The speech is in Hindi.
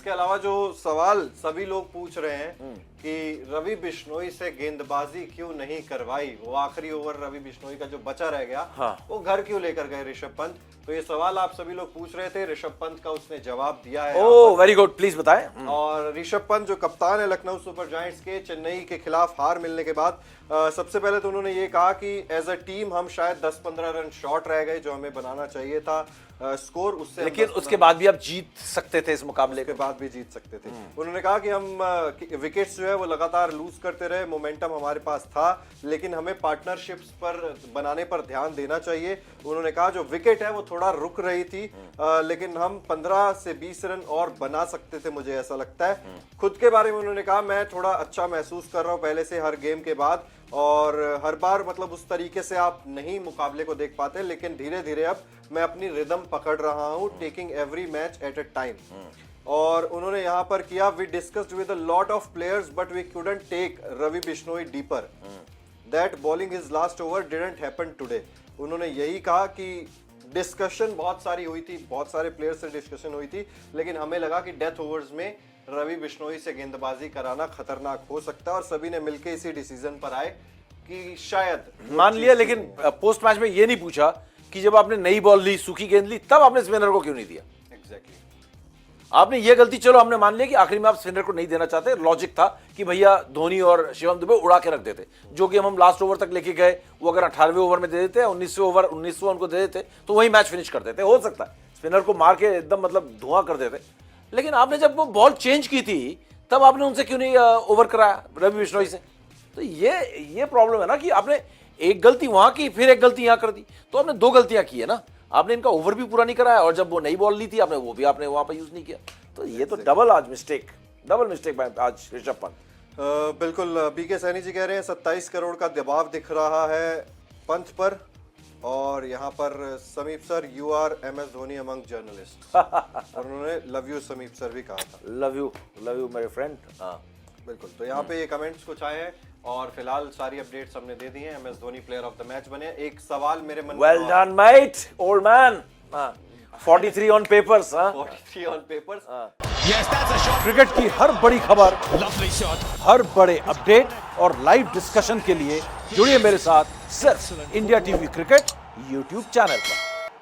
इसके अलावा जो सवाल सभी लोग पूछ रहे हैं कि रवि बिश्नोई से गेंदबाजी क्यों नहीं करवाई, वो आखिरी ओवर रवि बिश्नोई का जो बचा रह गया वो घर क्यों लेकर गए ऋषभ पंत। तो ये सवाल आप सभी लोग पूछ रहे थे, ऋषभ पंत का उसने जवाब दिया है। ओह वेरी गुड, प्लीज बताएं। और ऋषभ पंत जो कप्तान है लखनऊ सुपर जायंट्स के, चेन्नई के खिलाफ हार मिलने के बाद सबसे पहले तो उन्होंने ये कहा कि एज अ टीम हम शायद 10-15 रन शॉर्ट रह गए जो हमें बनाना चाहिए था स्कोर, उससे लेकिन उसके बाद भी आप जीत सकते थे इस मुकाबले के बाद भी जीत सकते थे। उन्होंने कहा कि हम विकेट्स जो है वो लगातार लूज करते रहे, मोमेंटम हमारे पास था, लेकिन हमें पार्टनरशिप्स पर बनाने पर ध्यान देना चाहिए। उन्होंने कहा जो विकेट है वो थोड़ा रुक रही थी, लेकिन हम 15 से 20 रन और बना सकते थे, मुझे ऐसा लगता है। खुद के बारे में उन्होंने कहा मैं थोड़ा अच्छा महसूस कर रहा हूँ पहले से हर गेम के बाद, और हर बार मतलब उस तरीके से आप नहीं मुकाबले को देख पाते, लेकिन धीरे धीरे अब मैं अपनी रिदम पकड़ रहा हूं, taking every match at a time. और उन्होंने यहां पर किया we discussed with a lot of players but we couldn't take Ravi Bishnoi deeper, that bowling his last over didn't happen today. उन्होंने यही कहा कि डिस्कशन बहुत सारी हुई थी, बहुत सारे प्लेयर्स से डिस्कशन हुई थी, लेकिन हमें लगा कि डेथ ओवर्स में रवि बिश्नोई से गेंदबाजी कराना खतरनाक हो सकता है, और सभी ने मिलकर इसी डिसीजन पर आए कि शायद मान लिया। लेकिन पोस्ट मैच में ये नहीं पूछा कि जब आपने नई बॉल ली, सूखी गेंद ली, तब आपने स्पिनर को क्यों नहीं दिया। एग्जैक्टली आपने ये गलती, चलो हमने मान लिया कि आखिरी में आप स्पिनर को नहीं देना चाहते, लॉजिक था कि भैया धोनी और शिवम दुबे उड़ा के रख देते, जो कि हम लास्ट ओवर तक लेके गए, वो अगर 18वें ओवर में दे देते, 19वें ओवर 19वां उनको दे देते तो वही मैच फिनिश कर देते। हो सकता है स्पिनर को मार के एकदम मतलब धुआं कर देते, लेकिन आपने जब वो बॉल चेंज की थी तब आपने उनसे क्यों नहीं ओवर कराया रवि बिश्नोई से। तो ये प्रॉब्लम है ना कि आपने एक गलती वहां की, फिर एक गलती यहां कर दी, तो आपने दो गलतियां की है ना। आपने इनका ओवर भी पूरा नहीं कराया, और जब वो नई बॉल ली थी आपने वो भी आपने वहां पर यूज नहीं किया। तो ये तो डबल मिस्टेक आज ऋषभ पंत। बिल्कुल। बीके सैनी जी कह रहे हैं 27 करोड़ का दबाव दिख रहा है पंत पर, और यहाँ पर Sameep sir you are MS Dhoni among journalist, और उन्होंने लव यू समीप सर भी कहा था। लव यू मेरे फ्रेंड। हाँ बिल्कुल। तो यहाँ पे ये कमेंट्स कुछ आए हैं, और फिलहाल सारी अपडेट्स हमने दे दी हैं। MS Dhoni player of the match बने। एक सवाल मेरे मन में, well done mate old man. 43 on papers. 43 on papers. Cricket की हर बड़ी खबर, हर बड़े अपडेट और लाइव डिस्कशन के लिए जुड़िए मेरे साथ सिर्फ India TV cricket YouTube channel पर।